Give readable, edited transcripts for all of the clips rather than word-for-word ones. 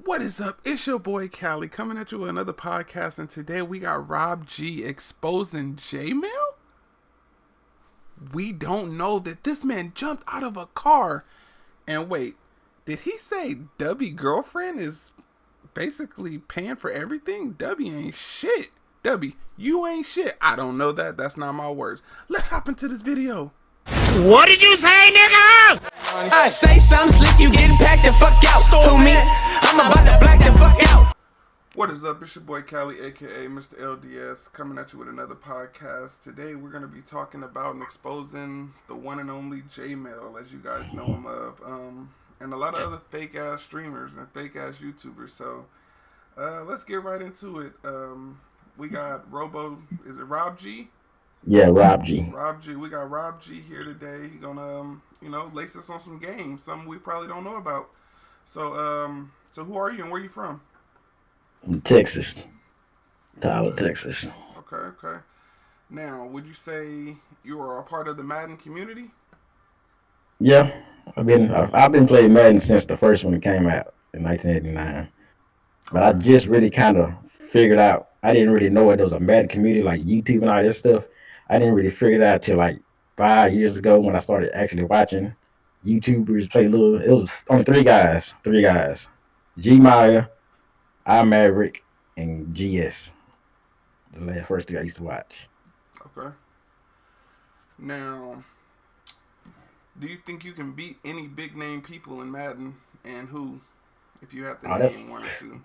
What is up? It's your boy Cali coming at you with another podcast, and today we got RobG exposing Jmell. We don't know that this man jumped out of a car. And wait, did he say Dubby girlfriend is basically paying for everything? Dubby ain't shit. Dubby, you ain't shit. I don't know that. That's not my words. Let's hop into this video. What did you say, nigga? I say something slick, you getting packed the fuck out. Who me? I'm about to black the fuck out. What is up? It's your boy Cali, aka Mr. LDS, coming at you with another podcast. Today we're going to be talking about and exposing the one and only Jmell, as you guys know him of, and a lot of other fake ass streamers and fake ass YouTubers. So let's get right into it. We got is it RobG? Yeah, RobG. RobG. We got RobG here today. He gonna lace us on some games, something we probably don't know about. So so who are you and where are you from? Texas. Tyler, Texas. Okay. Now, would you say you are a part of the Madden community? Yeah, I've been playing Madden since the first one came out in 1989. But I just really kind of figured out. I didn't really know there was a Madden community like YouTube and all this stuff. I didn't really figure it out till like 5 years ago when I started actually watching YouTubers play little. It was only three guys. Jmell, Maverick, and GS. The first three I used to watch. Okay. Now, do you think you can beat any big name people in Madden, and who, if you have to name one or two?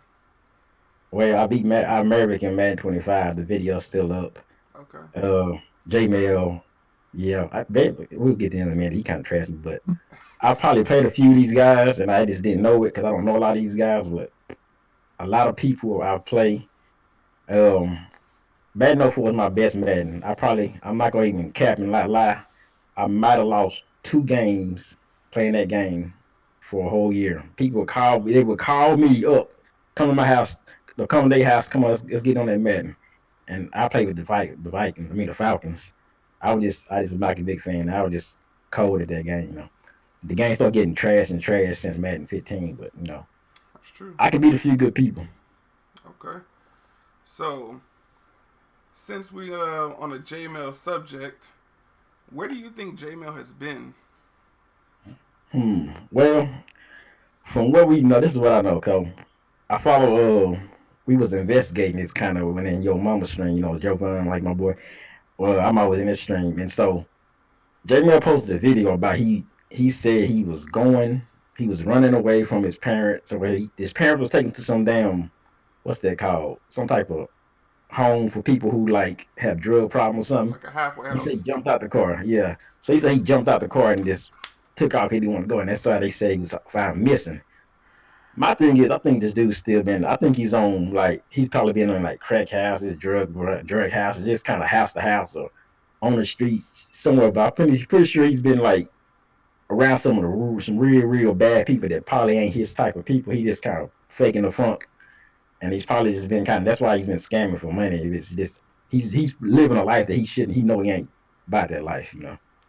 Well, I beat Maverick in Madden 25. The video's still up. Okay. Jmell, yeah, we'll get to him in a minute. He kind of trashed me, but I probably played a few of these guys, and I just didn't know it because I don't know a lot of these guys. But a lot of people I play. Madden 04 was my best Madden. I'm not gonna even cap and lie. I might have lost 2 games playing that game for a whole year. People would call me. They would call me up, come to my house, come to their house. Come on, let's get on that Madden. And I played with the Falcons. I was not a big fan. I was just cold at that game. The game started getting trash since Madden 15, but That's true. I could beat a few good people. Okay. So, since we on a Jmell subject, where do you think Jmell has been? Well, from what we know, this is what I know, Cole. I follow. We was investigating this kind of when in your mama stream, Joe Gunn, like my boy. Well, I'm always in this stream, and so Jmell posted a video about he said he was running away from his parents, or his parents was taken to some damn, what's that called? Some type of home for people who like have drug problems or something. Like a halfway house. He said he jumped out the car. Yeah. So he said he jumped out the car and just took off. He didn't want to go, and that's why they say he was found missing. My thing is, I think this dude's still been. I think he's on he's probably been on like crack houses, drug houses, just kind of house to house or on the streets somewhere. But I'm pretty sure he's been like around some real bad people that probably ain't his type of people. He just kind of faking the funk, and he's probably just been that's why he's been scamming for money. It's just he's living a life that he shouldn't. He know he ain't about that life,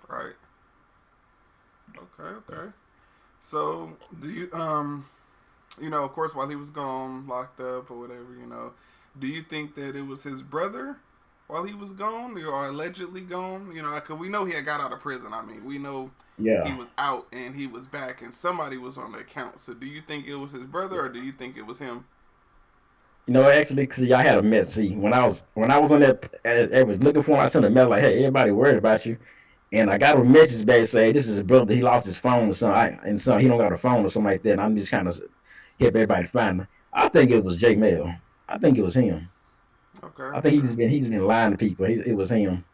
Right. Okay. So do you of course, while he was gone, locked up or whatever, do you think that it was his brother while he was gone, or allegedly gone? Because we know he had got out of prison. I mean, we know he was out and he was back, and somebody was on the account. So, do you think it was his brother, or do you think it was him? Actually, because y'all had a mess. See, when I was on that, I was looking for him. I sent a mail like, "Hey, everybody worried about you," and I got a message back saying, "This is his brother. He lost his phone or something, and so he don't got a phone or something like that." And I'm just kind of help everybody find him. I think it was Jmell. I think it was him. Okay. I think he's been lying to people. It was him.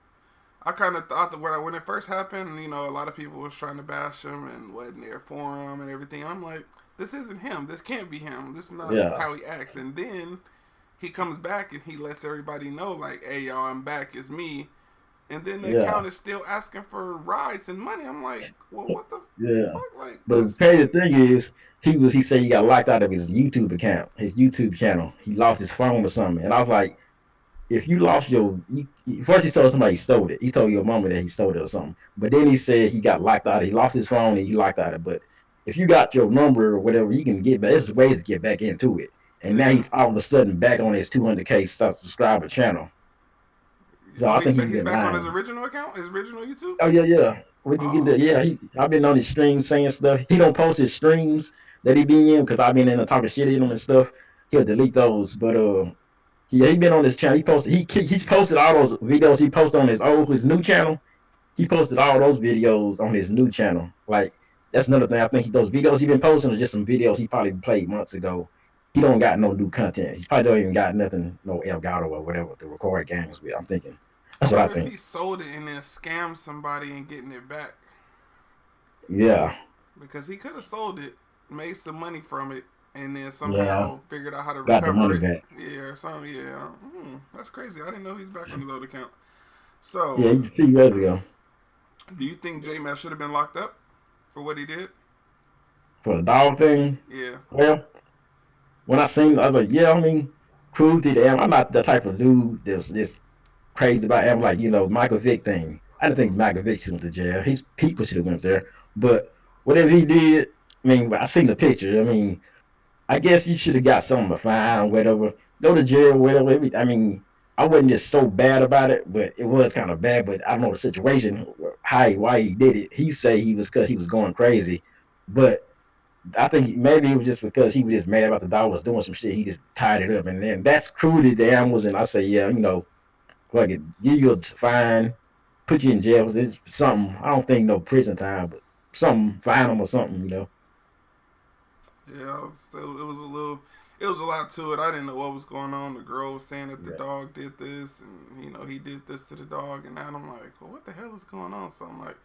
I kind of thought that when it first happened, a lot of people was trying to bash him and wasn't there for him and everything. I'm like, this isn't him. This can't be him. This is not how he acts. And then he comes back and he lets everybody know, like, hey, y'all, I'm back. It's me. And then the account is still asking for rides and money. I'm like, well, what the fuck? Like, but the crazy thing is, he said he got locked out of his YouTube account, his YouTube channel. He lost his phone or something. And I was like, if you lost first he told somebody he stole it. He told your mama that he stole it or something. But then he said he got locked out. He lost his phone and he locked out of it. But if you got your number or whatever, you can get back. There's ways to get back into it. And now Yeah. he's all of a sudden back on his 200K subscriber channel. So Oh, I he's think back, he's he's been back on his lying. original account, his original YouTube. Oh yeah. We can get Oh, that. Yeah, I've been on his streams saying stuff. He don't post his streams that he be in because I've been in there talking shit in him and stuff. He'll delete those, but yeah, he been on his channel. He posted. He's posted all those videos he posted on his new channel. He posted all those videos on his new channel. Like that's another thing. I think those videos he been posting are just some videos he probably played months ago. He don't got no new content. He probably don't even got nothing, no Elgato or whatever to record games with. I'm thinking. I That's what I wonder if he think. sold it and then scammed somebody and getting it back. Yeah. Because he could have sold it, made some money from it, and then Yeah. somehow figured out how to Got the recover money it. back. Yeah, or something. Yeah. That's crazy. I didn't know he's back on his old account. So, Yeah, a few years ago. do you think Jmell should have been locked up for what he did? For the dog thing, Yeah. well, when I seen, I was like, yeah, I mean, cruelty to animals. I'm not the type of dude that's just crazy about animals, like, Michael Vick thing. I didn't think Michael Vick should have went to jail. His people should have went there. But whatever he did, I mean, I seen the picture. I mean, I guess you should have got something to fine or whatever. Go to jail, whatever. I mean, I wasn't just so bad about it, but it was kind of bad. But I don't know the situation, why he did it. He say he was because he was going crazy, but I think maybe it was just because he was just mad about the dog was doing some shit. He just tied it up, and then that's cruelty to animals. And I say, yeah, like it, give you a fine, put you in jail. It's something. I don't think no prison time, but something, fine them or something. Yeah, it was a lot to it. I didn't know what was going on. The girl was saying that the Yeah. dog did this, and he did this to the dog, and now I'm like, well, what the hell is going on? So I'm like,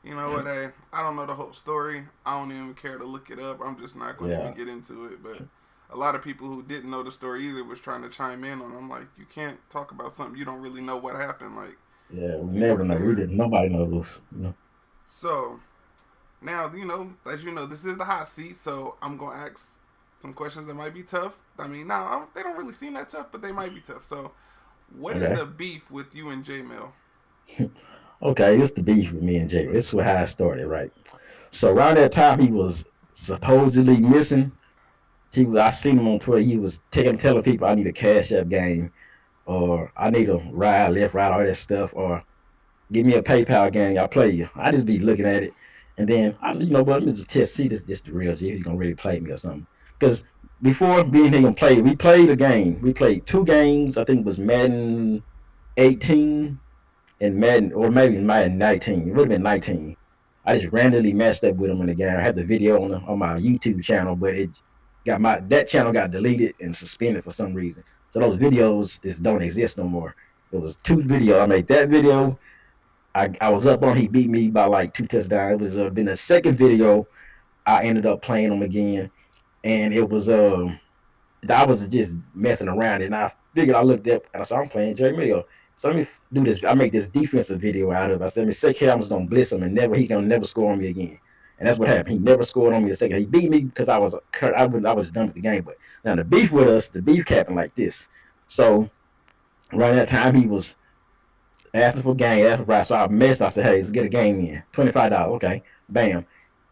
you know what? Hey, I don't know the whole story. I don't even care to look it up. I'm just not going to Yeah. even get into it. But a lot of people who didn't know the story either was trying to chime in on it. I'm like, you can't talk about something you don't really know what happened. Like, Yeah, we you never weren't know. We there. didn't. Nobody knows. So now, as you know, this is the hot seat. So I'm gonna ask some questions that might be tough. I mean, they don't really seem that tough, but they might be tough. So, what is Okay. the beef with you and Jmell? Okay, it's the beef with me and Jay. This is how it started, right? So around that time, he was supposedly missing. I seen him on Twitter. He was telling people I need a Cash App game, or I need a ride, left, right, all that stuff, or give me a PayPal game. I'll play you. I just be looking at it, and then I was, but let me just test, see this the real G. He's gonna really play me or something. Because before being here and play, we played a game. We played 2 games. I think it was Madden 18 and Madden, or maybe Madden 19. It would have been 19. I just randomly matched up with him in the game. I had the video on my YouTube channel, but that channel got deleted and suspended for some reason. So those videos just don't exist no more. It was 2 videos. I made that video. I was up on. He beat me by like 2 touchdowns. It was then the second video. I ended up playing him again, and it was I was just messing around, and I figured I looked up and I saw I'm playing Jmell. So let me do this. I make this defensive video out of it. I said, let me say here, I'm just gonna blitz him and he's gonna never score on me again. And that's what happened. He never scored on me the second. He beat me because I was done with the game. But now the beef with us, the beef happened like this. So around that time he was asking for game, asking for price. So I messed. I said, hey, let's get a game in. $25. Okay. Bam.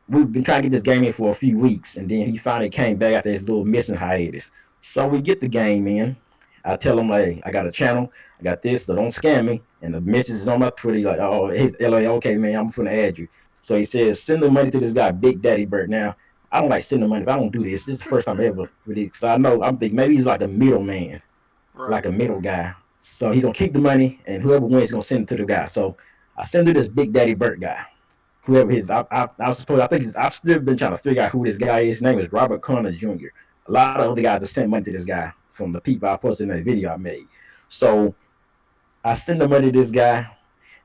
We've been trying to get this game in for a few weeks, and then he finally came back after his little missing hiatus. So we get the game in. I tell him, hey, I got a channel, I got this, so don't scam me. And the message is on my Twitter. He's like, oh, his LA, okay, man, I'm gonna add you. So he says, send the money to this guy, Big Daddy Bird. Now, I don't like sending money. If I don't do this, this is the first time I ever really. So I'm thinking maybe he's like a middleman, Right. like a middle guy. So he's gonna keep the money, and whoever wins is gonna send it to the guy. So I send it to this Big Daddy Bird guy. Whoever he is, I've still been trying to figure out who this guy is. His name is Robert Connor Jr. A lot of other guys have sent money to this guy from the people I posted in that video I made. So I send the money to this guy,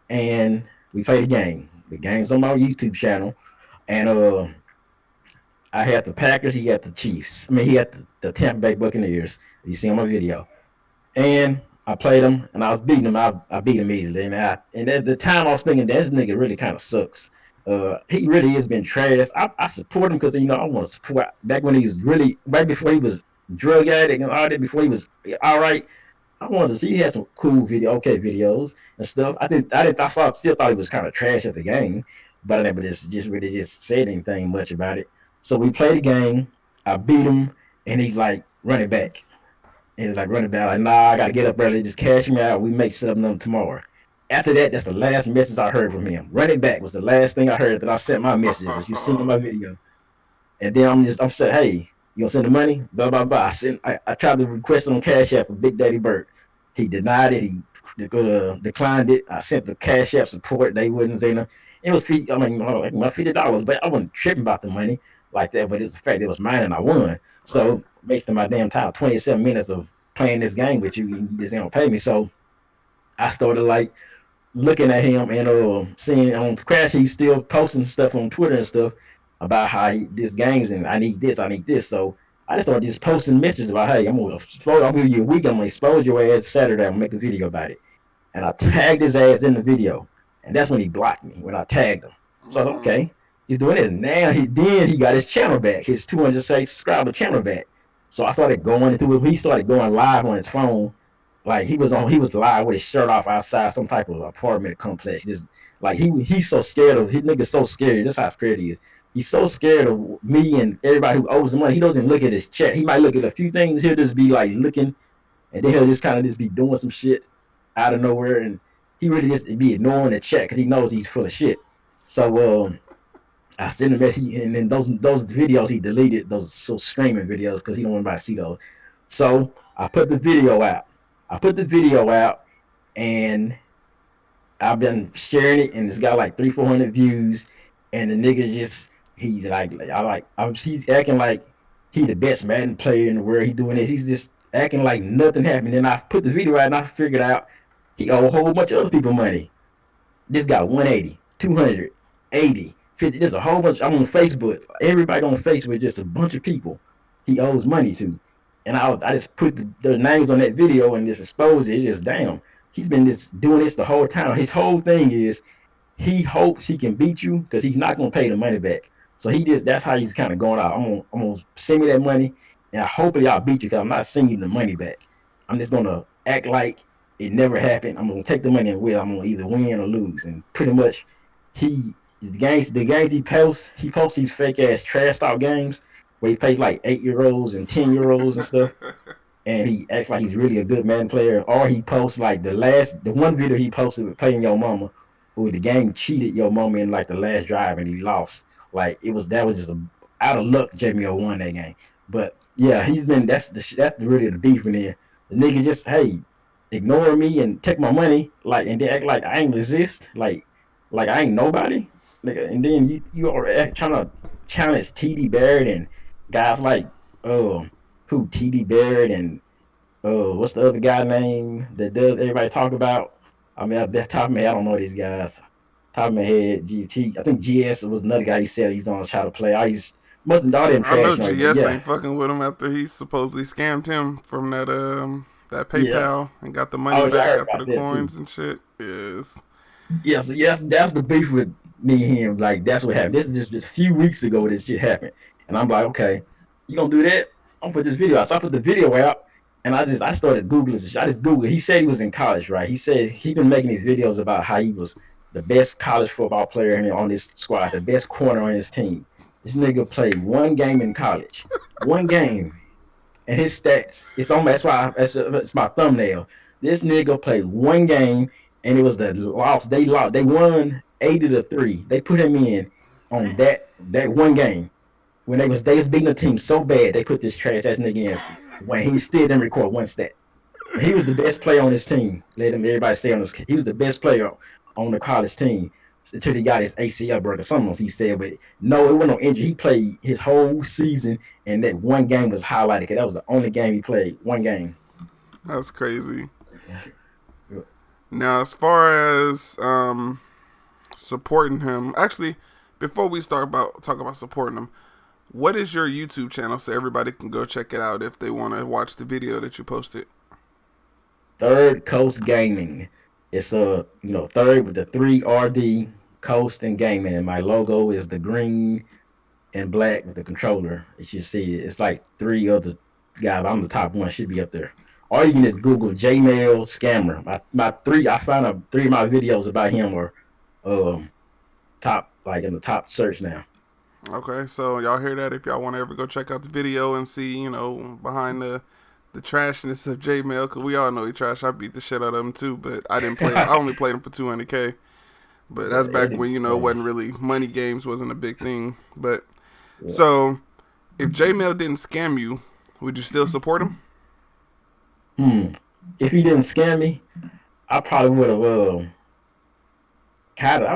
and we play the game. The game's on my YouTube channel, and I had the Packers, he had the Chiefs. I mean, he had the Tampa Bay Buccaneers. You see on my video, and I played him, and I was beating him. I beat him easily, and at the time I was thinking this nigga really kind of sucks. He really has been trash. I support him because I want to support. Back when he was really right before he was drug addict and all that, before he was all right. I wanted to see he had some cool videos and stuff. Still thought he was kind of trash at the game, but I never just really said anything much about it. So we played the game. I beat him, and he's like running back. And he's like running back. Like, nah, I gotta get up early. Just cash me out. We make something tomorrow. After that, that's the last message I heard from him. Running back was the last thing I heard that I sent my messages. As you seen in my video. And then I'm saying, hey, you gonna send the money? Blah blah blah. I tried to request it on Cash App for Big Daddy Burt. He denied it. He declined it. I sent the Cash App support. They wouldn't say no. It was like my $50, but I wasn't tripping about the money like that. But it was the fact it was mine and I won. So based on my damn time, 27 minutes of playing this game with you, you just don't pay me. So I started like looking at him and seeing on Crash, he's still posting stuff on Twitter and stuff about how this games and I need this. So I just started just posting messages about, hey, I'll give you a week. I'm gonna expose your ass Saturday. I'm gonna make a video about it. And I tagged his ass in the video, and that's when he blocked me when I tagged him. So I was like, okay, he's doing this now. He got his channel back, his 200 subscriber channel back. So I started going into it. He started going live on his phone. Like he was live with his shirt off outside some type of apartment complex. Just like he's so scared of his nigga's so scared. That's how scared he is. He's so scared of me and everybody who owes him money. He doesn't look at his check. He might look at a few things. He'll just be like looking, and then he'll just kind of just be doing some shit out of nowhere, and he really just be ignoring the check because he knows he's full of shit. So I sent him message, and then those videos he deleted, those so streaming videos because he don't want anybody to see those. So I put the video out. And I've been sharing it, and it's got like 300-400 views, and the nigga just he's acting like he the best Madden player in the world. He doing this. He's just acting like nothing happened. Then I put the video out, and I figured out he owe a whole bunch of other people money. This got 180, 200, 80, 50. There's a whole bunch. I'm on Facebook. Everybody on Facebook, just a bunch of people he owes money to. And I just put their names on that video and just expose it. It's just damn. He's been just doing this the whole time. His whole thing is he hopes he can beat you because he's not gonna pay the money back. So that's how he's kind of going out. I'm gonna send me that money, and hopefully I'll beat you because I'm not sending you the money back. I'm just gonna act like it never happened. I'm gonna take the money and win. I'm gonna either win or lose. And pretty much, the games he posts these fake ass trash talk games where he plays like 8-year-olds and 10-year-olds and stuff. And he acts like he's really a good Madden player. Or he posts like the one video he posted with playing your mama, who the game cheated your mama in like the last drive and he lost. Like that was just out of luck Jmell won that game. But yeah, that's really the beef in there. The nigga just, hey, ignore me and take my money, like, and then act like I ain't exist, like I ain't nobody. Nigga, and then you are trying to challenge TD Barrett and guys like TD Barrett and what's the other guy name that does everybody talk about? I mean, at the top of my head, I don't know these guys. Top of my head, GT. I think GS was another guy. He said he's gonna try to play. I know GS ain't fucking with him after he supposedly scammed him from that PayPal and got the money back after the coins too. And shit. Yes, that's the beef with me and him. Like that's what happened. This is just a few weeks ago this shit happened, and I'm like, okay, you gonna do that? I'm gonna put this video out. So I put the video out. And I started Googling this shit. I just Googled. He said he was in college, right? He said he'd been making these videos about how he was the best college football player on this squad, the best corner on his team. This nigga played one game in college. One game. And his stats, it's my thumbnail. This nigga played one game, and it was the loss. They lost. They won 80-3. They put him in on that one game. When they was beating the team so bad, they put this trash ass nigga in when he still didn't record one stat. He was the best player on his team. Let everybody say he was the best player on the college team until he got his ACL broke or something else he said. But no, it wasn't no injury. He played his whole season, and that one game was highlighted because that was the only game he played. One game. That's crazy. Now, as far as supporting him, actually, before we talk about supporting him, what is your YouTube channel so everybody can go check it out if they want to watch the video that you posted? Third Coast Gaming. It's third with the 3RD Coast and Gaming, and my logo is the green and black with the controller. You should see it. It's like 3 other guys. I'm the top one. Should be up there. Or you can just Google Jmell scammer. I found out 3 of my videos about him are top, like in the top search now. Okay, so y'all hear that? If y'all want to ever go check out the video and see, behind the trashness of Jmell, because we all know he trash. I beat the shit out of him too, but I didn't play him. I only played him for 200K. But Yeah, that's back when it wasn't really money games wasn't a big thing. But so if Jmell didn't scam you, would you still support him? If he didn't scam me, I probably would have kind of.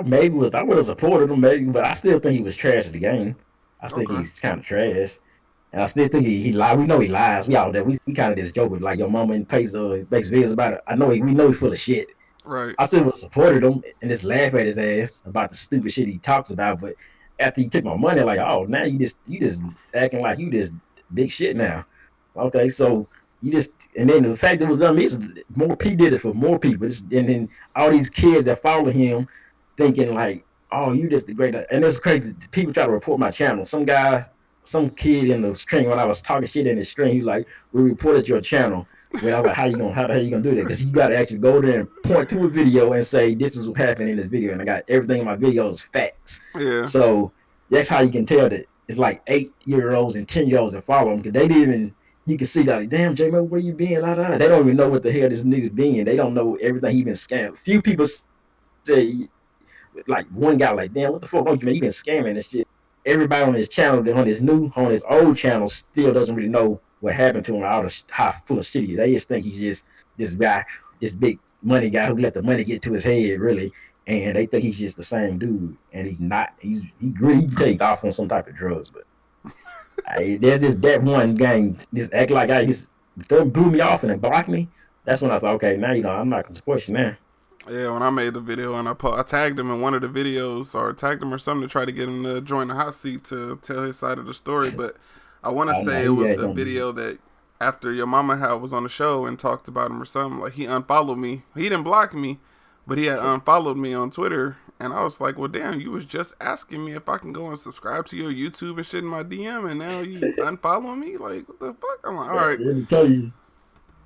I would have supported him maybe, but I still think he was trash at the game. I think Okay, he's kind of trash. And I still think he lied. We know he lies. We all that. We kind of just joke with like your mama and makes videos about it. We know he's full of shit. right. I still would have supported him and just laugh at his ass about the stupid shit he talks about. But after he took my money, like, oh, now you just acting like you just big shit now. Okay, so you just and then the fact that it was done, more P did it for more people, and then all these kids that follow him thinking like, oh, you just the great. And it's crazy. People try to report my channel. Some kid in the stream when I was talking shit in the stream, he was like, "We reported your channel." When I was like, how the hell you gonna do that? Because you got to actually go there and point to a video and say, this is what happened in this video. And I got everything in my videos facts. Yeah, So that's how you can tell that it's like 8-year-olds and 10-year-olds that follow him. Because they didn't even, you can see like, damn, J-Mo, where you been? They don't even know what the hell this nigga been. They don't know everything he been scammed. Few people say, like one guy like, damn, what the fuck wrong you, man? You been scamming and shit. Everybody on his channel, on his old channel, still doesn't really know what happened to him. All the how full of shit he is. They just think he's just this guy, this big money guy who let the money get to his head, really, and they think he's just the same dude, and he's not. He really takes off on some type of drugs, but there's just that one gang just act like I just blew me off and then blocked me. That's when I thought, okay, now I'm not gonna support you now. yeah. When I made the video and I tagged him in one of the videos or tagged him or something to try to get him to join the hot seat to tell his side of the story, but I want to Oh no, say it was the video that after your mama had was on the show and talked about him or something. Like he unfollowed me. He didn't block me, but he had unfollowed me on Twitter. And I was like, well, damn, you was just asking me if I can go and subscribe to your YouTube and shit in my DM, and now you unfollowing me? Like, what the fuck? I'm like, all right. Let me tell you.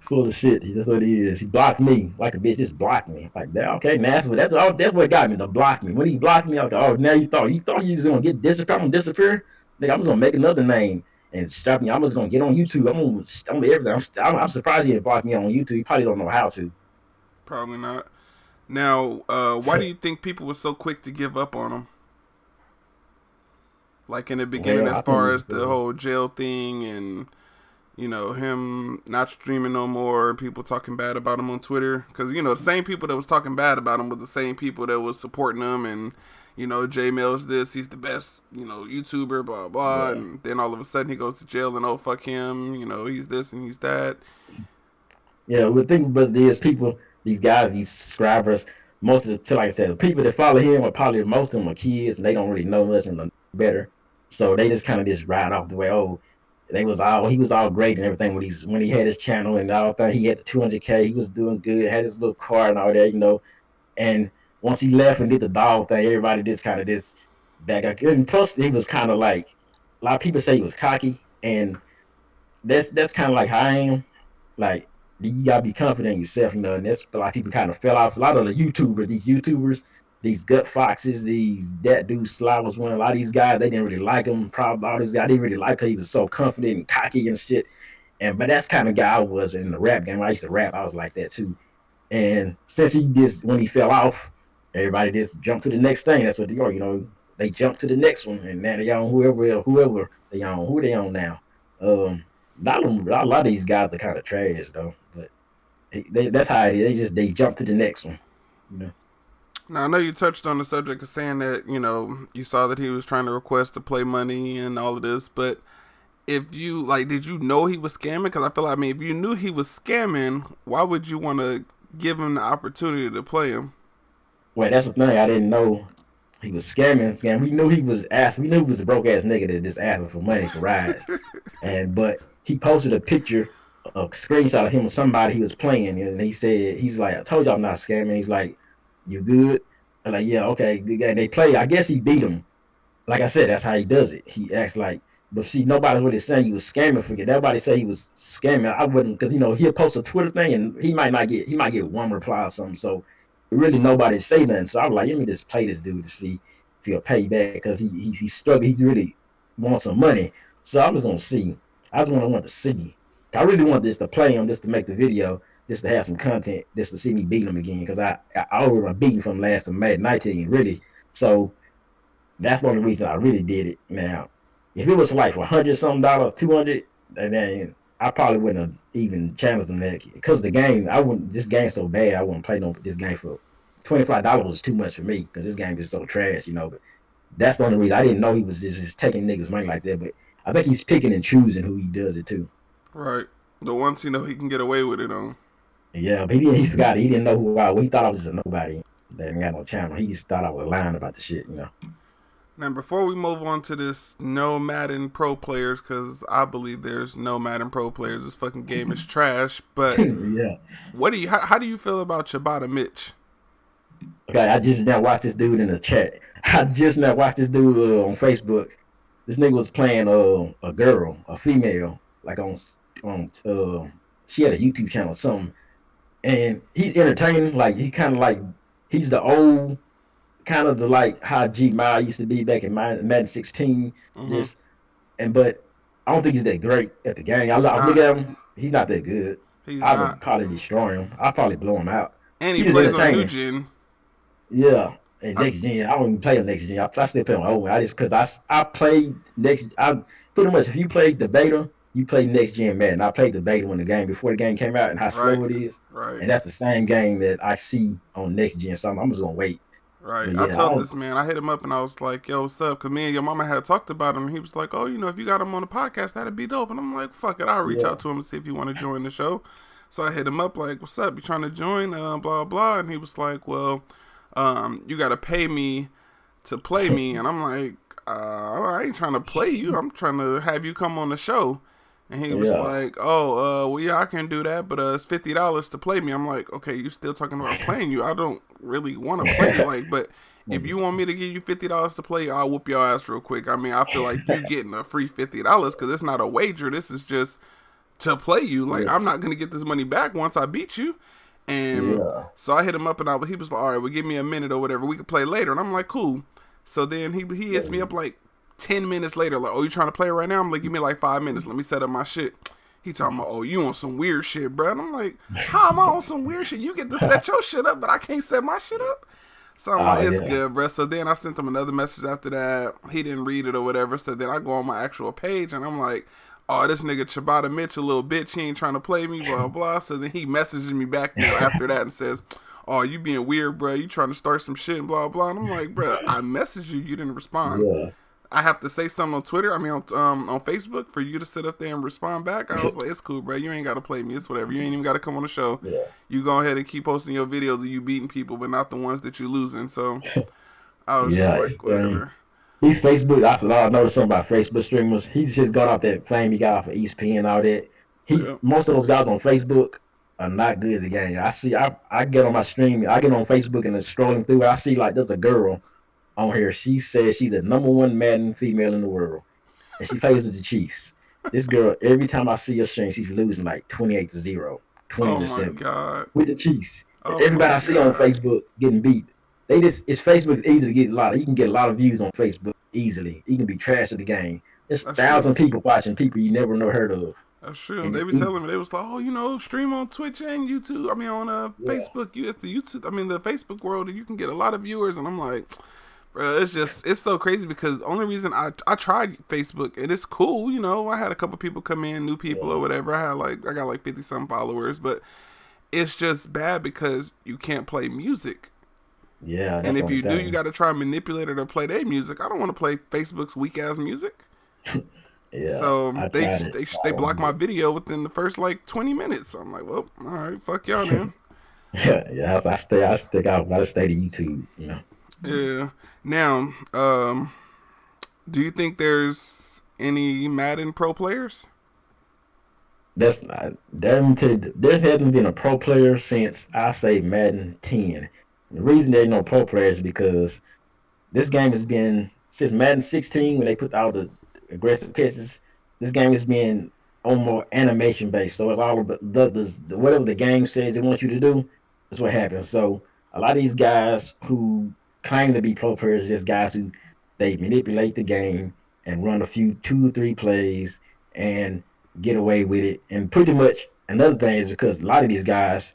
Full of shit. That's what he is. He blocked me like a bitch. Just blocked me. Like that. Okay, now that's what got me to block me. When he blocked me, I was like, oh, now you thought you was gonna get disappear. I'm gonna disappear. Nigga, I'm just gonna make another name and stop me. I'm just gonna get on YouTube. I'm everything. I'm surprised he didn't block me on YouTube. He probably don't know how to. Probably not. Now, why do you think people were so quick to give up on him? Like in the beginning, Well, as I think far as the whole jail thing and him not streaming no more, people talking bad about him on Twitter. Because, the same people that was talking bad about him was the same people that was supporting him. And, Jmell's this, he's the best, YouTuber, blah, blah. yeah. And then all of a sudden he goes to jail and, oh, fuck him. He's this and he's that. Yeah, the thing about these people, these guys, these subscribers, like I said, the people that follow him are probably most of them are kids and they don't really know much and know better. So they just kind of just ride off the way, oh, he was all great and everything when he had his channel and all that. He had the 200K, he was doing good, had his little car and all that. And once he left and did the dog thing, everybody just kind of just back up. And plus, he was kind of like a lot of people say he was cocky, and that's kind of like how I am. Like you gotta be confident in yourself, and that's a lot of people kind of fell off. A lot of the YouTubers, these gut foxes, that dude Sly was one. A lot of these guys, they didn't really like him. Probably all these guys didn't really like him. He was so confident and cocky and shit. But that's kind of guy I was in the rap game. I used to rap. I was like that too. And since when he fell off, everybody just jumped to the next thing. That's what they are. They jumped to the next one, and now they on whoever they on. Who they on now? A lot of these guys are kind of trash though, but that's how it is. They jump to the next one. Now, I know you touched on the subject of saying that, you saw that he was trying to request to play money and all of this, but if you, did you know he was scamming? Because I feel like, if you knew he was scamming, why would you want to give him the opportunity to play him? Well, that's the thing. I didn't know he was scamming. We knew he was a broke ass nigga that just asking for money for rides. But he posted a picture, a screenshot of him with somebody he was playing, and he said, he's like, I told you I'm not scamming. He's like, you good? I'm like, yeah, okay. They play. I guess he beat him. Like I said, that's how he does it. He acts like, but see, nobody's really saying he was scamming. Forget everybody say he was scamming. I wouldn't, because he'll post a Twitter thing and he might get one reply or something. So really nobody say nothing. So I was like, let me just play this dude to see. if he'll pay back because he's struggling. He's really wants some money. So I'm just gonna see. I just want to see. I really want this to play him, just to make the video, just to have some content, just to see me beat him again. Because I already beat him from last Madden 19, really. So that's the only reason I really did it. Now, if it was for like $100 something, $200, then I probably wouldn't have even challenged him that because the game. I wouldn't. This game's so bad. I wouldn't play this game for $25 was too much for me because this game is so trash, you know. But that's the only reason. I didn't know he was just taking niggas' money like that. But I think he's picking and choosing who he does it to. Right. The ones he know he can get away with it on. Yeah, but he forgot it. He didn't know who I was. He thought I was just a nobody that ain't got no channel. He just thought I was lying about the shit, you know. Now, before we move on to this no Madden Pro players, because I believe there's no Madden Pro players. This fucking game is trash. But yeah. How do you feel about Ciabatta Mitch? Okay, I just now watched this dude in the chat. I just now watched this dude on Facebook. This nigga was playing a girl, a female, like on she had a YouTube channel or something, and he's entertaining. Like he kind of like he's the old kind of the like how Jmell used to be back in Madden 16. But I don't think he's that great at the game. I look at him, he's not that good. I would probably destroy him. I'd probably blow him out. And he plays on new gen. Yeah. And next gen, I don't even play on next gen. I still play on old. Because I played next. I pretty much if you played the beta, you play next gen Madden. I played the beta when the game before the game came out and how slow it is. Right. And that's the same game that I see on next gen. So I'm just gonna wait. Right. Yeah, I told this man, I hit him up and I was like, "Yo, what's up?" Because me and your mama had talked about him. And he was like, "Oh, if you got him on the podcast, that'd be dope." And I'm like, "Fuck it, I'll reach out to him and see if you want to join the show." So I hit him up like, "What's up? You trying to join?" Blah blah. And he was like, "Well, you got to pay me to play me." And I'm like, I ain't trying to play you. I'm trying to have you come on the show. And he was like, well, yeah, I can do that, but it's $50 to play me. I'm like, okay, you still talking about playing you. I don't really want to play you, but if you want me to give you $50 to play, I'll whoop your ass real quick. I mean, I feel like you getting a free $50 because it's not a wager. This is just to play you. Like, I'm not going to get this money back once I beat you. And so I hit him up and he was like, all right, well, give me a minute or whatever. We can play later. And I'm like, cool. So then he hits me up like 10 minutes later, like, oh, you trying to play right now? I'm like, give me like 5 minutes. Let me set up my shit. He talking about, oh, you on some weird shit, bro. And I'm like, how am I on some weird shit? You get to set your shit up, but I can't set my shit up? So I'm like, it's good, bro. So then I sent him another message after that. He didn't read it or whatever. So then I go on my actual page and I'm like, oh, this nigga Ciabatta Mitch, a little bitch. He ain't trying to play me, blah, blah. So then he messages me back after that and says, oh, you being weird, bro. You trying to start some shit and blah, blah. And I'm like, bro, I messaged you. You didn't respond. Yeah. I have to say something on Twitter, on Facebook for you to sit up there and respond back. I was like, it's cool, bro. You ain't got to play me. It's whatever. You ain't even got to come on the show. Yeah. You go ahead and keep posting your videos of you beating people, but not the ones that you losing. So I was just like, whatever. These Facebook, I noticed something about Facebook streamers. He's just got off that flame he got off of ESPN and all that. Most of those guys on Facebook are not good at the game. I get on my stream, I get on Facebook and it's scrolling through. I see like there's a girl on here. She says she's the #1 Madden female in the world, and she plays with the Chiefs. This girl, every time I see her stream, she's losing like 28-0, 20-7 God. with the Chiefs. Everybody I see on Facebook getting beat. It's Facebook easy to get a lot. You can get a lot of views on Facebook easily. You can be trash at the game. There's 1,000 people watching people you never heard of. That's true. And they be telling me, they was like, oh, stream on Twitch and YouTube. I mean, on Facebook. It's the YouTube. I mean, the Facebook world, and you can get a lot of viewers. And I'm like, bro, it's so crazy because the only reason I tried Facebook and it's cool, I had a couple people come in, new people or whatever. I got like 50 some followers, but it's just bad because you can't play music. Yeah, and if you do, you got to try and manipulate it or play their music. I don't want to play Facebook's weak ass music. Yeah. So they blocked my video within the first like 20 minutes. So I'm like, well, all right, fuck y'all, man. Yeah. I stay out. I stay to YouTube. Yeah. Now, do you think there's any Madden pro players? There hasn't been a pro player since I say Madden 10. The reason there ain't no pro players is because this game has been since Madden 16 when they put out the aggressive catches. This game has been on more animation based, so it's all about whatever the game says it wants you to do. That's what happens. So a lot of these guys who claim to be pro players, just guys who they manipulate the game and run a few 2 or 3 plays and get away with it. And pretty much another thing is because a lot of these guys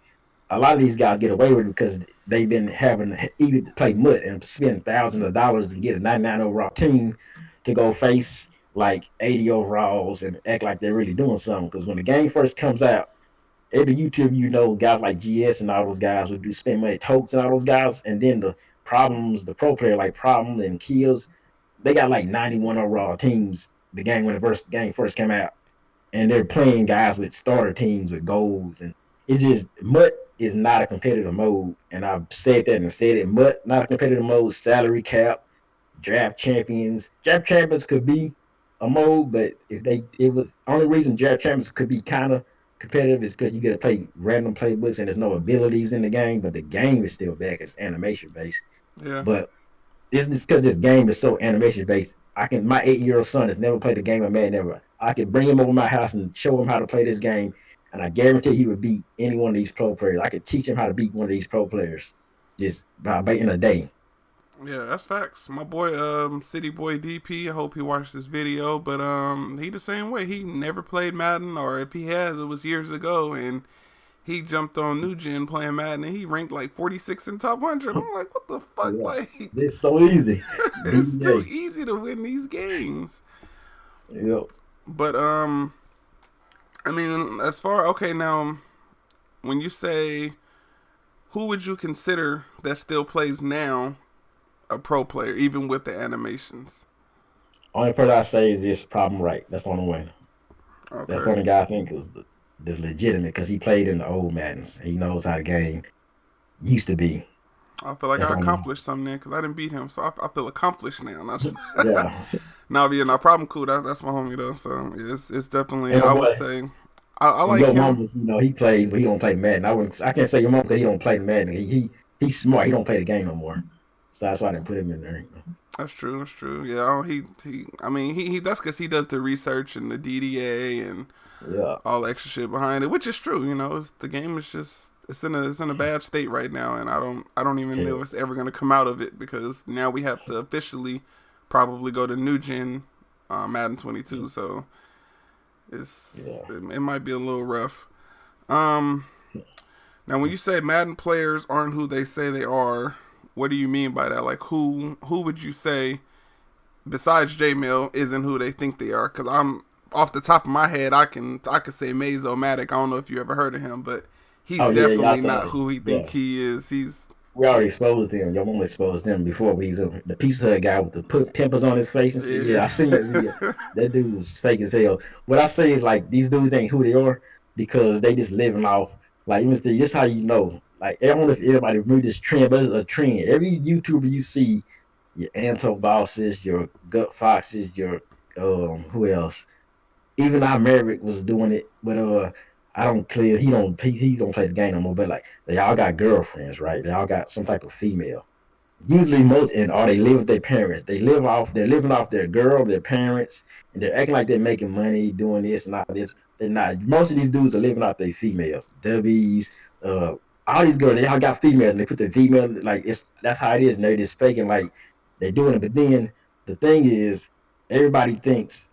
get away with it because they've been having even to play mud and spend thousands of dollars to get a 99 overall team to go face like 80 overalls and act like they're really doing something. Because when the game first comes out, every YouTube, guys like GS and all those guys would do spend money, Tokes and all those guys, and then the pro player like Problem and Kills, they got like 91 overall teams the game when the game first came out, and they're playing guys with starter teams with goals, and it's just MUT is not a competitive mode, and I've said that and said it. MUT not a competitive mode. Salary cap, draft champions could be a mode, but it was only reason draft champions could be kind of competitive is because you get to play random playbooks and there's no abilities in the game, but the game is still back. It's animation based, Yeah. but it's because this game is so animation based. My 8-year-old son has never played a game of Madden ever. I could bring him over my house and show him how to play this game, and I guarantee he would beat any one of these pro players. I could teach him how to beat one of these pro players just by in a day. Yeah, that's facts. My boy, City Boy DP. I hope he watched this video, but he the same way. He never played Madden, or if he has, it was years ago, and he jumped on New Gen playing Madden, and he ranked like 46 in top 100. I'm like, what the fuck? Yeah. Like, It's so easy. it's too easy to win these games. Yep. But I mean, okay, now when you say, who would you consider that still plays now a pro player, even with the animations? Only person I say is this Problem Right. That's the only one. Okay. That's the only guy I think was the legitimate because he played in the old Maddens. He knows how the game used to be. I feel like That's I accomplished something there because I didn't beat him, so I feel accomplished now. Yeah. No Problem cool. That's my homie though, so it's definitely. And I would say I like your him. mama's, he plays, but he don't play Madden. I can't say your mom because he don't play Madden. He's smart. He don't play the game no more. So that's why I didn't put him in there. That's true. Yeah, I mean, he that's because he does the research and the DDA and all the extra shit behind it, which is true. The game is just it's in a bad state right now, and I don't even know if it's ever gonna come out of it because now we have to officially probably go to New Gen Madden 22. So it might be a little rough. Now, when you say Madden players aren't who they say they are, what do you mean by that? Like, who would you say, besides Jmell, isn't who they think they are? Because I'm, off the top of my head, I could say Mazomatic. I don't know if you ever heard of him, but he's definitely not who he think he is. We already exposed him. Your mom exposed him before. He's the Pizza Hut guy with the pimples on his face and shit. Yeah, I seen it. That dude was fake as hell. What I say is, like, these dudes ain't who they are because they just living off. Like, this is how you know. Like, I don't know if everybody remember this trend, but it's a trend. Every YouTuber you see, your Anto Bosses, your Gut Foxes, your who else? Even our Merrick was doing it, but he don't play the game no more. But like, they all got girlfriends, right? They all got some type of female. Usually or they live with their parents. They're living off their girl, their parents, and they're acting like they're making money doing this and all this. They're not. Most of these dudes are living off their females. Dubbies, all these girls, they all got females, and they put the female, like, that's how it is, and they're just faking like they're doing it. But then the thing is, everybody thinks,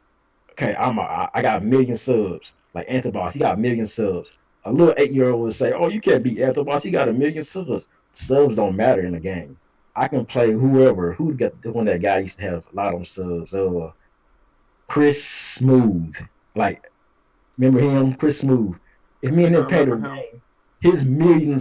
okay, I got a million subs. Like Anthobos, he got a million subs. A little 8-year-old would say, oh, you can't beat Anthobos, he got a million subs. Subs don't matter in the game. I can play who got the one that guy used to have a lot of them subs. Chris Smooth. Like, remember him? Chris Smooth. If me and him played a game, his billion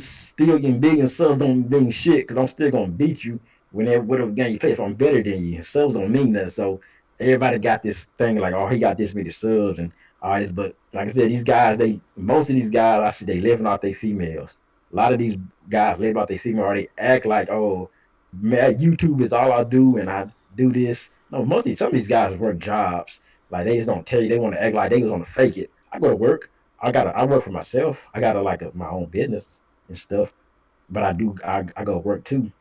subs don't mean shit because I'm still gonna beat you whatever game you play if I'm better than you. Subs don't mean that. So everybody got this thing like, oh, he got this many subs and all this. But like I said, most of these guys, I see they living off their females. A lot of these guys live off their female, or they act like, oh, man, YouTube is all I do and I do this. No, some of these guys work jobs. Like, they just don't tell you. They want to act like they was on to fake it. I go to work. I work for myself. I got my own business and stuff, but I go to work too.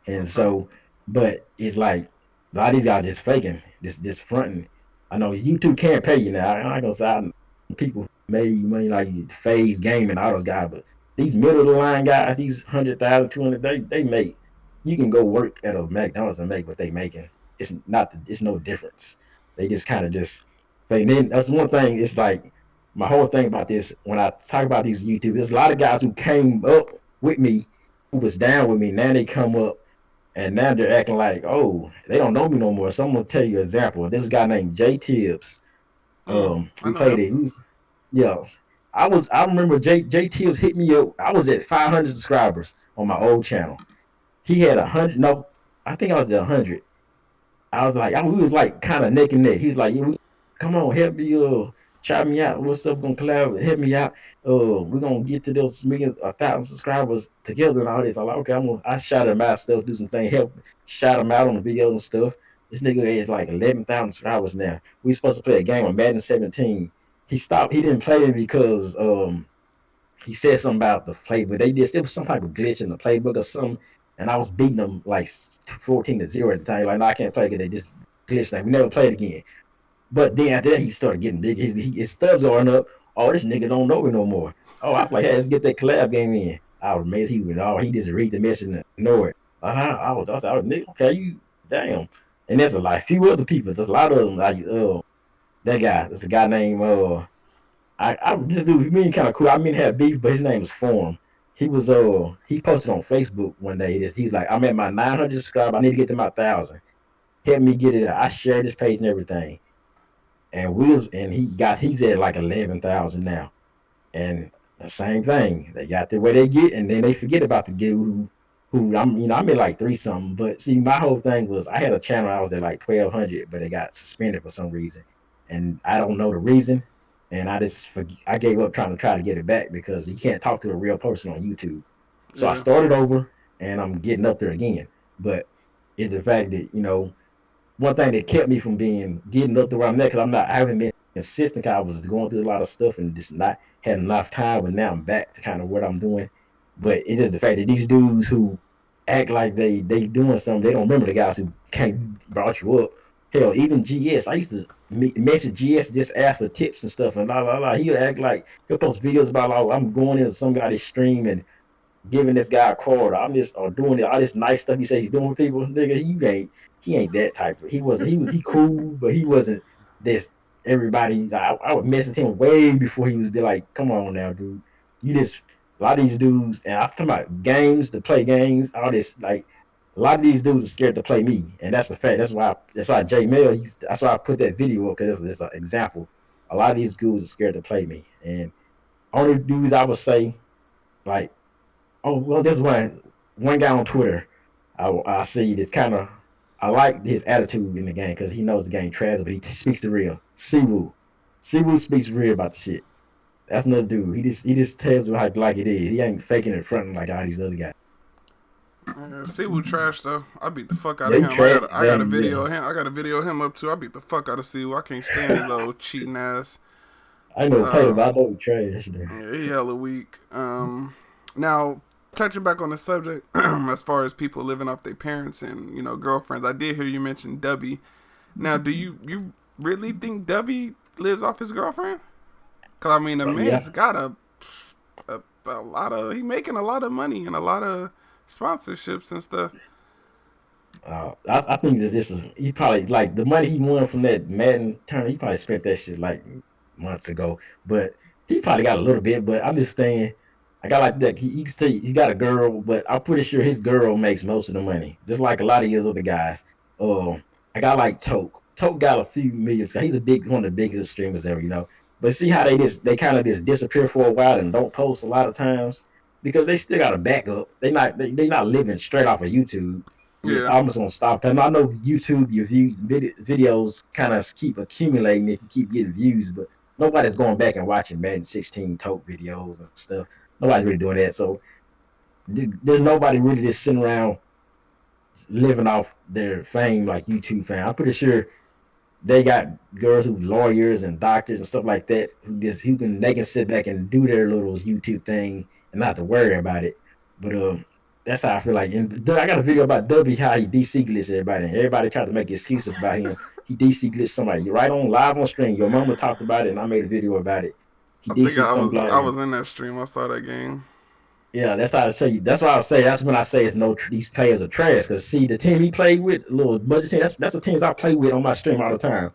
And so, but it's like a lot of these guys just faking, this fronting. I know YouTube can't pay you now. I'm not gonna say people made money like FaZe Gaming, all those guys, but these middle of the line guys, these 100,000, 200, they make you can go work at a McDonald's and make what they making. It's not. It's no difference. They just kind of just. And then that's one thing. It's like my whole thing about this. When I talk about these YouTube, there's a lot of guys who came up with me, who was down with me. Now they come up and now they're acting like, oh, they don't know me no more. So I'm gonna tell you an example. This guy named Jay Tibbs. I We know played him. it. Yeah, I remember Jay Tibbs hit me up. I was at 500 subscribers on my old channel. He had 100. No, I think I was at 100. I was like, we was like kind of neck and neck. He was like, yeah, come on, help me, try me out. What's up? Gonna collab, help me out. We're gonna get to those millions, 1,000 subscribers together and all this. I'm like, okay, I shout him out stuff, do some things, help shout him out on the videos and stuff. This nigga is like 11,000 subscribers now. We supposed to play a game on Madden 17. He stopped. He didn't play it because he said something about the playbook. There was some type of glitch in the playbook or something, and I was beating them like 14-0 at the time. Like, no, I can't play because they just glitched. Like, we never played again. But then after that, he started getting big. His stubs going up. Oh, this nigga don't know me no more. Oh, I was like, hey, let's get that collab game in. I was amazed he just read the message and ignore it. I was like, nigga, okay, you damn. And there's a lot, few other people. There's a lot of them. Like, that guy. There's a guy named this dude, he mean kind of cool. I mean, had beef, but his name was Form. He posted on Facebook one day. He's like, I'm at my 900 subscribers. I need to get to my 1,000. Help me get it. I shared his page and everything. And he's at like 11,000 now. And the same thing. They got the way they get, and then they forget about the dude who I'm at like 3 something. But see, my whole thing was I had a channel. I was at like 1,200, but it got suspended for some reason, and I don't know the reason. And I gave up trying to get it back because you can't talk to a real person on YouTube. So I Yeah. started over, and I'm getting up there again. But it's the fact that one thing that kept me from getting up to where I'm at, because I haven't been consistent. I was going through a lot of stuff and just not had enough time. But now I'm back to kind of what I'm doing. But it's just the fact that these dudes who act like they doing something, they don't remember the guys who brought you up. Hell, even GS, I used to message GS, just ask for tips and stuff, and la la la. He'll act like he'll post videos about, like, I'm going into some guy's stream and giving this guy a quarter. I'm just doing all this nice stuff he says he's doing for people. Nigga, he ain't that type of. He cool, but he wasn't this everybody. I would message him way before he was be like, come on now, dude. You just a lot of these dudes, and I'm talking about games to play games, all this, like, a lot of these dudes are scared to play me, and that's a fact. That's why Jmell. That's why I put that video up, because it's an example. A lot of these dudes are scared to play me, and only dudes I would say, like, oh well, there's one guy on Twitter I see this kind of. I like his attitude in the game because he knows the game trash, but he speaks the real. Siwoo speaks real about the shit. That's another dude. He just tells you like it is. He ain't faking it fronting like all these other guys. Siwoo trash though. I beat the fuck out Yeah, of he him. trash. I got a video Yeah. of him. I got a video of him up too. I beat the fuck out of Siwoo. I can't stand his little cheating ass. I ain't never played him, Uh, but I know he trash. yeah, he hella weak. Now touching back on the subject, as far as people living off their parents and girlfriends, I did hear you mention Dubby. Now, do you really think Dubby lives off his girlfriend? Cause I mean, the Yeah. man's got a lot of he making a lot of money and a lot of sponsorships and stuff. I think this is he probably like the money he won from that Madden tournament. He probably spent that shit like months ago, but he probably got a little bit. But I'm just saying, I got like that. He can say he got a girl, but I'm pretty sure his girl makes most of the money, just like a lot of his other guys. I got like Toke. Toke got a few millions. He's one of the biggest streamers ever. But see how they kind of just disappear for a while and don't post a lot of times because they still got a backup. They not living straight off of YouTube. Yes, Yeah, I'm just gonna stop. And I know YouTube, your videos kind of keep accumulating if you keep getting views, but nobody's going back and watching Madden 16 Tote videos and stuff. Nobody's really doing that. So there's nobody really just sitting around living off their fame like YouTube fame. I'm pretty sure they got girls who lawyers and doctors and stuff like that they can sit back and do their little YouTube thing and not have to worry about it. But that's how I feel like. And I got a video about Dubby how he DC glitched everybody. And everybody tried to make excuses about him. He DC glitched somebody right on live on stream. Your mama talked about it, and I made a video about it. He I think DC I some was I blog. was in that stream. I saw that game. Yeah, that's how I say. That's why I say. That's when I say it's no. These players are trash. Cause see, the team he played with, little budget team. That's the teams I play with on my stream all the time.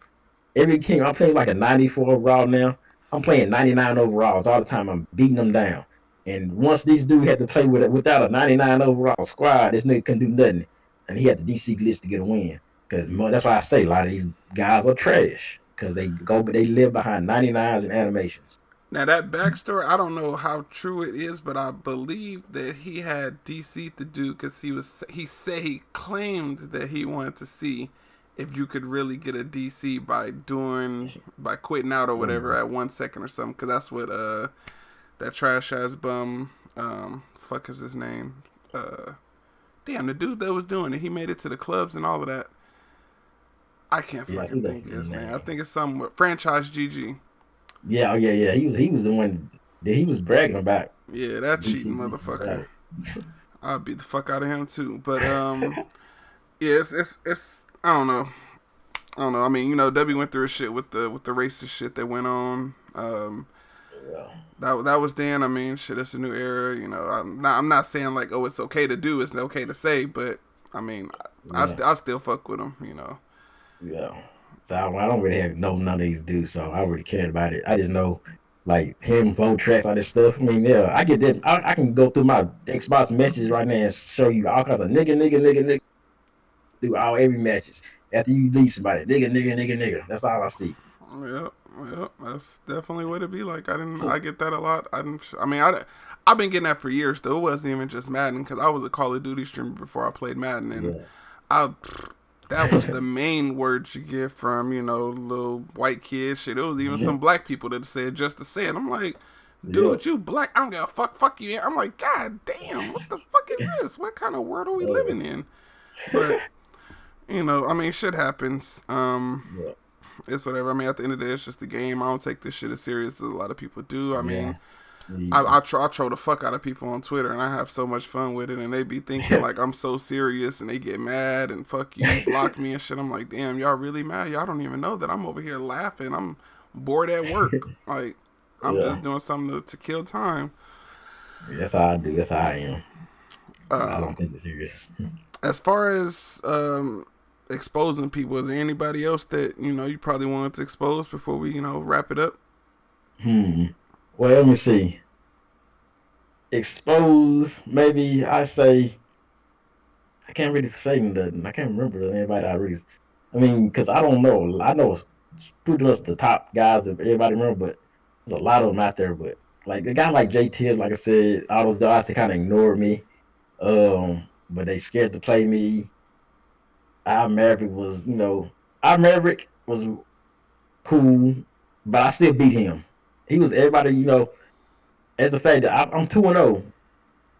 Every team I'm playing like a 94 overall now. I'm playing 99 overalls all the time. I'm beating them down. And once these dudes had to play without a 99 overall squad, this nigga couldn't do nothing. And he had the DC list to get a win. Because that's why I say a lot of these guys are trash. Because they live behind 99s and animations. Now that backstory, I don't know how true it is, but I believe that he had DC to do because he claimed that he wanted to see if you could really get a DC by quitting out or whatever at 1 second or something. Because that's what that trash ass bum fuck is his name damn, the dude that was doing it, he made it to the clubs and all of that. I can't fucking think his name. I think it's something with franchise GG. Yeah. He was the one that he was bragging about. Yeah, that DC cheating motherfucker. I'll beat the fuck out of him too. But yeah, it's I don't know. I mean, you know, Dubby went through his shit with the racist shit that went on. Yeah. That was then. I mean, shit, it's a new era. You know, I'm not saying like, oh, it's okay to do, it's okay to say, but I mean, I still fuck with him. You know. Yeah. So I don't really know none of these dudes, so I don't really care about it. I just know like him, vote tracks, all this stuff. I mean, yeah, I get that. I can go through my Xbox messages right now and show you all kinds of nigga through every matches. After you leave somebody, nigga. That's all I see. Yeah, that's definitely what it be like. I get that a lot. I've been getting that for years though. It wasn't even just Madden because I was a Call of Duty streamer before I played Madden, and I that was the main words you get from, you know, little white kids. Shit, there was even some black people that said just to say it. I'm like, dude, you black? I don't give a fuck you. I'm like, god damn, what the fuck is this? What kind of world are we living in? But you know, I mean, shit happens. It's whatever. I mean, at the end of the day, it's just a game. I don't take this shit as serious as a lot of people do. I mean, I troll the fuck out of people on Twitter, and I have so much fun with it. And they be thinking like I'm so serious, and they get mad and fuck you, block me and shit. I'm like, damn, y'all really mad? Y'all don't even know that I'm over here laughing. I'm bored at work. Like, I'm just doing something to kill time. That's how I do. That's how I am. I don't take it serious. As far as exposing people, is there anybody else that, you know, you probably wanted to expose before we, you know, wrap it up? Well, let me see. Expose, maybe I say. I can't really say nothing. I can't remember anybody I really. I mean, because I don't know. I know pretty much the top guys that everybody remember, but there's a lot of them out there. But like a guy like JT, like I said, all those guys, they kind of ignored me. But they scared to play me. Our Maverick was, you know, our Maverick was cool, but I still beat him. He was everybody, you know, as the fact that I'm 2-0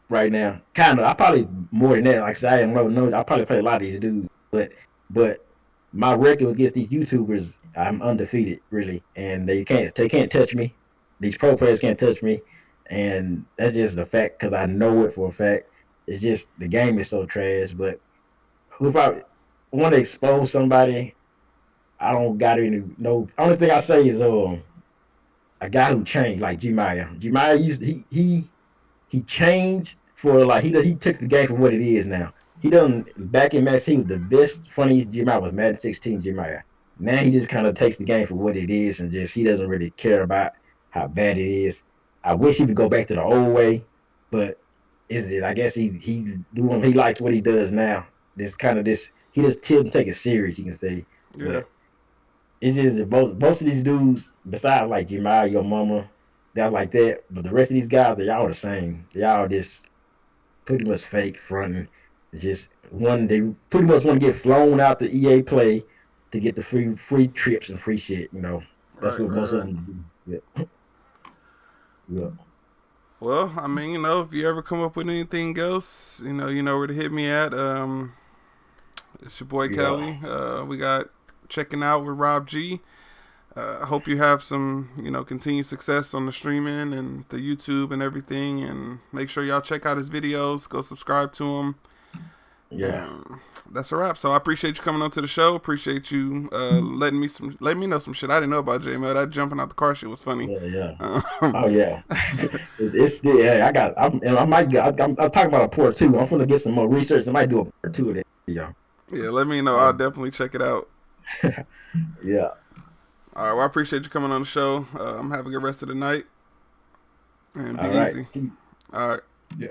right now. Kind of, I probably more than that. Like I said, I don't know. I probably play a lot of these dudes, but my record against these YouTubers, I'm undefeated, really, and they can't touch me. These pro players can't touch me, and that's just the fact because I know it for a fact. It's just the game is so trash. But if I want to expose somebody, I don't got any. No, only thing I say is a guy who changed like Jmell. Jmell he changed for like he took the game for what it is now. He done back in Max. He was the best, funniest Jmell was Madden 16 Jmell. Now he just kind of takes the game for what it is and just he doesn't really care about how bad it is. I wish he would go back to the old way, but is it? I guess he likes what he does now. This kind of this he just didn't take it serious. You can say, but it's just that most of these dudes, besides like Jmell, your mama, they're like that. But the rest of these guys, they all the same. They all just pretty much fake fronting. Just they pretty much want to get flown out the EA Play to get the free trips and free shit. You know, that's what most of them do. Yeah. Well, I mean, you know, if you ever come up with anything else, you know where to hit me at. It's your boy Cali. We got checking out with RobG. I hope you have some, you know, continued success on the streaming and the YouTube and everything. And make sure y'all check out his videos. Go subscribe to him. Yeah. That's a wrap. So I appreciate you coming on to the show. Appreciate you letting me know some shit I didn't know about Jmell. That jumping out the car shit was funny. Yeah. Um, Oh yeah. It's still. Yeah, I might. I'm talking about a part two. I'm gonna get some more research. I might do a part two of that. Yeah. yeah, let me know. I'll definitely check it out. Yeah. All right. Well, I appreciate you coming on the show. Have a good rest of the night and be All right. easy. Peace. All right. Yeah.